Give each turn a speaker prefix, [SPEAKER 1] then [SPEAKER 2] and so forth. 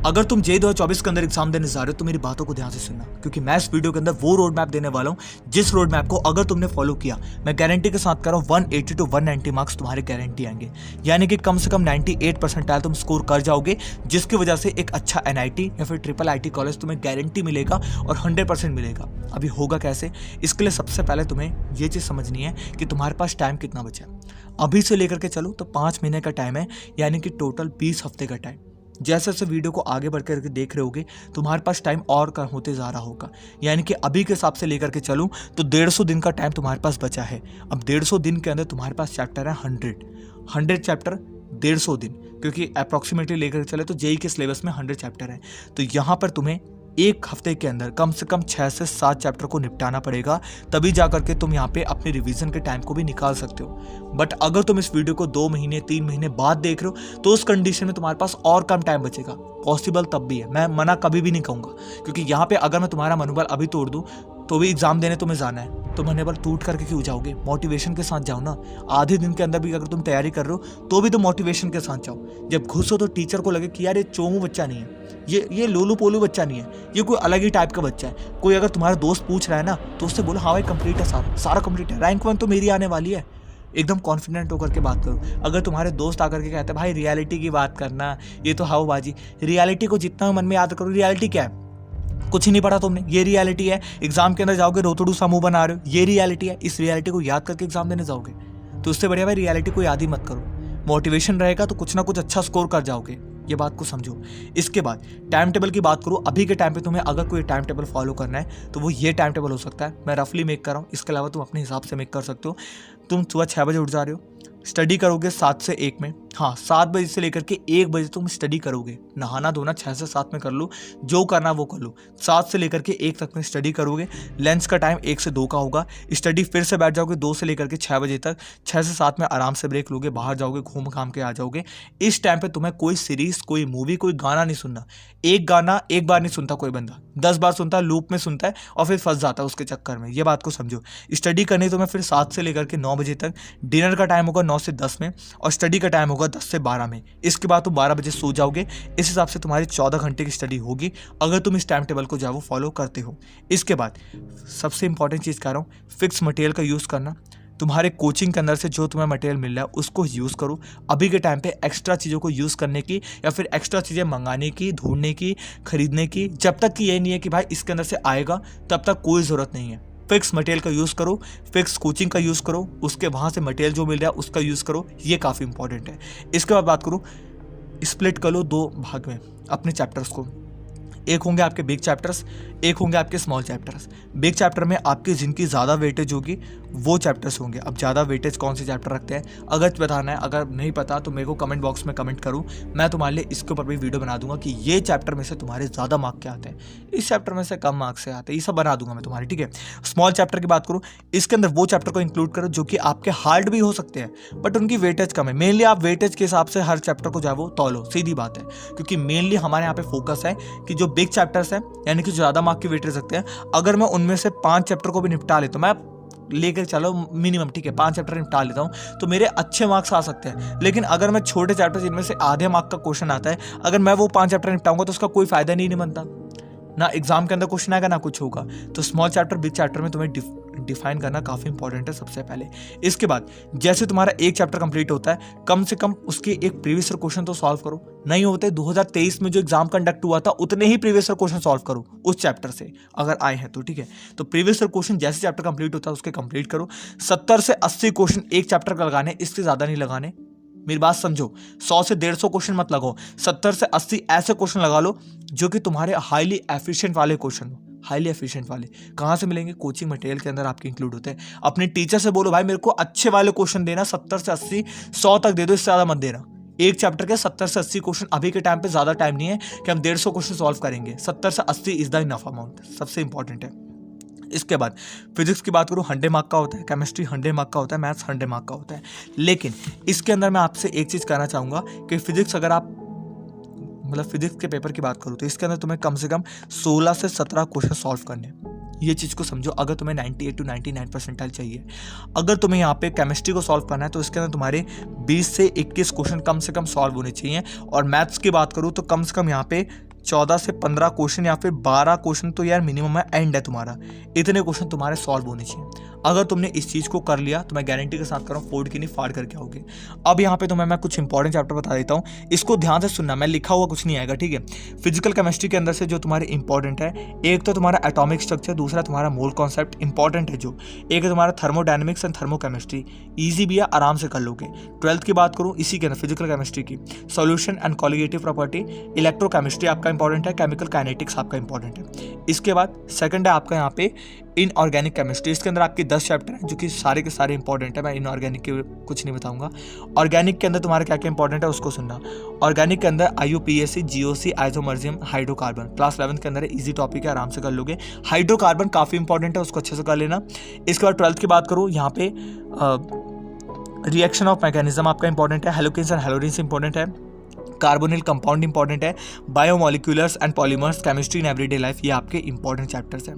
[SPEAKER 1] अगर तुम JEE 2024 के अंदर एग्जाम देने जा रहे हो तो मेरी बातों को ध्यान से सुनना, क्योंकि मैं इस वीडियो के अंदर वो रोड मैप देने वाला हूँ जिस रोड मैप को अगर तुमने फॉलो किया, मैं गारंटी के साथ कर रहा हूँ 180 to 190 मार्क्स तुम्हारे गारंटी आएंगे। यानी कि कम से कम 98 परसेंटाइल तुम स्कोर कर जाओगे, जिसकी वजह से एक अच्छा NIT या फिर IIIT कॉलेज तुम्हें गारंटी मिलेगा और 100% मिलेगा। अभी होगा कैसे, इसके लिए सबसे पहले तुम्हें ये चीज़ समझनी है कि तुम्हारे पास टाइम कितना बचा है। अभी से लेकर के चलो तो 5 महीने का टाइम है, यानी कि टोटल 20 हफ्ते का टाइम। जैसे जैसे वीडियो को आगे बढ़ करके देख रहे होगे तुम्हारे पास टाइम और कम होते जा रहा होगा, यानी कि अभी के हिसाब से लेकर के चलूँ तो 150 दिन का टाइम तुम्हारे पास बचा है। अब 150 दिन के अंदर तुम्हारे पास चैप्टर है 100 चैप्टर 150 दिन, क्योंकि अप्रॉक्सीमेटली लेकर चले तो JEE के सिलेबस में 100 चैप्टर है। तो यहाँ पर तुम्हें एक हफ्ते के अंदर कम से कम 6 से 7 चैप्टर को निपटाना पड़ेगा, तभी जा करके तुम यहाँ पे अपने रिवीजन के टाइम को भी निकाल सकते हो। बट अगर तुम इस वीडियो को 2 महीने 3 महीने बाद देख रहे हो तो उस कंडीशन में तुम्हारे पास और कम टाइम बचेगा। पॉसिबल तब भी है, मैं मना कभी भी नहीं कहूँगा, क्योंकि यहाँ पे अगर मैं तुम्हारा मनोबल अभी तोड़ दूँ तो भी एग्जाम देने तुम्हें जाना है, तो मनोबल टूट करके क्यों जाओगे? मोटिवेशन के साथ जाओ ना। आधे दिन के अंदर भी अगर तुम तैयारी कर रहे हो तो भी तो मोटिवेशन के साथ जाओ। जब घुसो तो टीचर को लगे कि यार ये चोमू बच्चा नहीं है, ये लोलू पोलू बच्चा नहीं है, ये कोई अलग ही टाइप का बच्चा है। कोई अगर तुम्हारा दोस्त पूछ रहा है ना तो उससे बोलो हाँ भाई कंप्लीट है, सारा कंप्लीट है, रैंक 1 तो मेरी आने वाली है। एकदम कॉन्फिडेंट होकर के बात करो। अगर तुम्हारे दोस्त आकर के कहते हैं भाई रियलिटी की बात करना, ये तो हवाबाजी, रियलिटी को जितना मन में याद करो, रियलिटी क्या है? कुछ ही नहीं पढ़ा तुमने, ये रियलिटी है। एग्जाम के अंदर जाओगे रोतड़ू सा मुंह बना रहे हो, ये रियलिटी है। इस रियलिटी को याद करके एग्जाम देने जाओगे तो उससे बढ़िया भाई रियलिटी को याद ही मत करो। मोटिवेशन रहेगा तो कुछ ना कुछ अच्छा स्कोर कर जाओगे, ये बात को समझो। इसके बाद टाइम टेबल की बात करूँ, अभी के टाइम पे तुम्हें अगर कोई टाइम टेबल फॉलो करना है तो वो ये टाइम टेबल हो सकता है, मैं रफली मेक कर रहा हूँ। इसके अलावा तुम अपने हिसाब से मेक कर सकते हो। तुम सुबह 6 बजे उठ जा रहे हो, स्टडी करोगे 7 से 1 में, हाँ 7 बजे से लेकर के 1 बजे तुम स्टडी करोगे। नहाना धोना 6 से 7 में कर लो, जो करना वो कर लो। 7 से लेकर के 1 तक में स्टडी करोगे। लंच का टाइम 1 से 2 का होगा। स्टडी फिर से बैठ जाओगे 2 से लेकर के 6 बजे तक। 6 से 7 में आराम से ब्रेक लोगे, बाहर जाओगे, घूम घाम के आ जाओगे। इस टाइम पे तुम्हें कोई सीरीज, कोई मूवी, कोई गाना नहीं सुनना। एक गाना एक बार नहीं सुनता कोई बंदा, 10 बार सुनता है, लूप में सुनता है और फिर फंस जाता है उसके चक्कर में। ये बात को समझो। स्टडी करनी तुम्हें फिर 7 से लेकर के 9 बजे तक। डिनर का टाइम होगा 9 से 10 में और स्टडी का टाइम होगा 10 से 12 में। इसके बाद तुम 12 बजे सो जाओगे। इस हिसाब से तुम्हारी 14 घंटे की स्टडी होगी, अगर तुम इस टाइम टेबल को जो है वो फॉलो करते हो। इसके बाद सबसे इंपॉर्टेंट चीज़ कह रहा हूँ, फिक्स मटेरियल का यूज़ करना। तुम्हारे कोचिंग के अंदर से जो तुम्हें मटेरियल मिल रहा है उसको यूज़ करो। अभी के टाइम पे एक्स्ट्रा चीज़ों को यूज़ करने की या फिर एक्स्ट्रा चीज़ें मंगाने की, ढूंढने की, खरीदने की, जब तक कि ये नहीं है कि भाई इसके अंदर से आएगा, तब तक कोई ज़रूरत नहीं है। फिक्स मटेरियल का यूज़ करो, फिक्स कोचिंग का यूज़ करो, उसके वहाँ से मटेरियल जो मिल रहा है उसका यूज़ करो, ये काफ़ी इंपॉर्टेंट है। इसके बाद बात करूँ, स्प्लिट कर लो 2 भाग में अपने चैप्टर्स को। एक होंगे आपके बिग चैप्टर्स, एक होंगे आपके स्मॉल चैप्टर्स। बिग चैप्टर में आपकी जिनकी ज़्यादा वेटेज होगी वो चैप्टर्स होंगे। अब ज़्यादा वेटेज कौन से चैप्टर रखते हैं अगर बताना है, अगर नहीं पता तो मेरे को कमेंट बॉक्स में कमेंट करूँ, मैं तुम्हारे लिए इसके ऊपर भी वीडियो बना दूंगा कि ये चैप्टर में से तुम्हारे ज़्यादा मार्क क्या आते हैं, इस चैप्टर में से कम मार्क्स से आते हैं, ये सब बना दूंगा मैं तुम्हारी, ठीक है। स्मॉल चैप्टर की बात करूँ, इसके अंदर वो चैप्टर को इंक्लूड करो जो कि आपके हार्ड भी हो सकते हैं बट उनकी वेटेज कम है। मेनली आप वेटेज के हिसाब से हर चैप्टर को जो है वो तोलो, सीधी बात है, क्योंकि मेनली हमारे यहाँ पे फोकस है कि जो बिग चैप्टर्स हैं यानी कि जो ज़्यादा मार्क की वेटेज रखते हैं, अगर मैं उनमें से 5 चैप्टर को भी निपटा लेता हूँ, मैं लेकर चलो मिनिमम, ठीक है 5 चैप्टर निपटा लेता हूँ तो मेरे अच्छे मार्क्स आ सकते हैं। लेकिन अगर मैं छोटे चैप्टर जिनमें से आधे मार्क का क्वेश्चन आता है, अगर मैं वो 5 चैप्टर निपटाऊंगा तो उसका कोई फायदा नहीं बनता, ना एग्जाम के अंदर क्वेश्चन आएगा ना कुछ होगा। तो स्मॉल चैप्टर बिग चैप्टर में तुम्हें डिफाइन करना काफ़ी इंपॉर्टेंट है सबसे पहले। इसके बाद जैसे तुम्हारा एक चैप्टर कंप्लीट होता है, कम से कम उसके एक प्रीवियस ईयर क्वेश्चन तो सॉल्व करो। नहीं होते 2023 में जो एग्जाम कंडक्ट हुआ था उतने ही प्रीवियस ईयर क्वेश्चन सॉल्व करो उस चैप्टर से, अगर आए हैं तो, ठीक है। तो प्रीवियस ईयर क्वेश्चन जैसे चैप्टर कंप्लीट होता है उसके कंप्लीट करो। 70 से 80 क्वेश्चन एक चैप्टर का लगाने, इससे ज़्यादा नहीं लगाने। मेरी बात समझो, 100 से 150 क्वेश्चन मत लगाओ, 70 से 80 ऐसे क्वेश्चन लगा लो जो कि तुम्हारे हाईली एफिशिएंट वाले क्वेश्चन हो। हाईली एफिशिएंट वाले कहाँ से मिलेंगे? कोचिंग मटेरियल के अंदर आपके इंक्लूड होते हैं। अपने टीचर से बोलो भाई मेरे को अच्छे वाले क्वेश्चन देना, 70 से 80, 100 तक दे दो, इससे ज़्यादा मत देना। एक चैप्टर के 70 से 80 क्वेश्चन, अभी के टाइम पे ज़्यादा टाइम नहीं है कि हम 150 क्वेश्चन सॉल्व करेंगे। 70 से 80 इज द इनफ अमाउंट, सबसे इंपॉर्टेंट है। इसके बाद फिजिक्स की बात करूँ, 100 मार्क का होता है, केमिस्ट्री 100 मार्क का होता है, मैथ्स 100 मार्क का होता है। लेकिन इसके अंदर मैं आपसे एक चीज़ कहना चाहूँगा कि फिजिक्स, अगर आप मतलब फिजिक्स के पेपर की बात करूँ तो इसके अंदर तुम्हें कम से कम 16 से 17 क्वेश्चन सॉल्व करने हैं। ये चीज़ को समझो, अगर तुम्हें 98 to 99 परसेंटाइल चाहिए। अगर तुम्हें यहाँ पे केमिस्ट्री को सॉल्व करना है तो इसके अंदर तुम्हारे 20 से 21 क्वेश्चन कम से कम सॉल्व होने चाहिए। और मैथ्स की बात करूँ तो कम से कम यहाँ पे 14 से 15 क्वेश्चन या फिर 12 क्वेश्चन तो यार मिनिमम है, एंड है तुम्हारा, इतने क्वेश्चन तुम्हारे सॉल्व होने चाहिए। अगर तुमने इस चीज़ को कर लिया तो मैं गारंटी के साथ कर रहा हूँ फोड़ की नहीं फाड़ करके आओगे। अब यहाँ पे तुम्हें मैं कुछ इंपॉर्टेंट चैप्टर बता देता हूँ, इसको ध्यान से सुनना, मैं लिखा हुआ कुछ नहीं आएगा, ठीक है। फिजिकल केमिस्ट्री के अंदर से जो तुम्हारे इंपॉर्टेंट है, एक तो तुम्हारा एटॉमिक स्ट्रक्चर, दूसरा तुम्हारा मोल कॉन्सेप्ट इंपॉर्टेंट है जो, एक है तुम्हारा थर्मोडायनेमिक्स एंड थर्मोकेमिस्ट्री, ईजी भी है, आराम से कर लोगे। 12th की बात करूँ इसी के अंदर फिजिकल केमिस्ट्री की, solution and colligative property, electrochemistry आपका इंपॉर्टेंट है, केमिकल काइनेटिक्स आपका इंपॉर्टेंट है। इसके बाद सेकंड है आपका यहाँ पे इनऑर्गेनिक केमिस्ट्री, इसके अंदर आपके 10 चैप्टर हैं जो कि सारे के सारे इंपॉर्टेंट है, मैं इनऑर्गेनिक के कुछ नहीं बताऊंगा। ऑर्गेनिक के अंदर तुम्हारा क्या क्या इंपॉर्टेंट है उसको सुनना। ऑर्गेनिक के अंदर IUPAC, GOC, isomerism, hydrocarbon, class 11th के अंदर इजी टॉपिक है, आराम से कर लोगे। हाइड्रोकार्बन काफ़ी इंपॉर्टेंट है, उसको अच्छे से कर लेना। इसके बाद 12th की बात करूँ, यहाँ पे रिएक्शन ऑफ मैकेनिज्म आपका इंपॉर्टेंट है, हेलोकेन्स एंड हेलोडिन्स इंपॉर्टेंट है, कार्बोनिल कंपाउंड इंपॉर्टेंट है, biomolecules and polymers, chemistry in everyday life, ये आपके इंपॉर्टेंट चैप्टर्स हैं।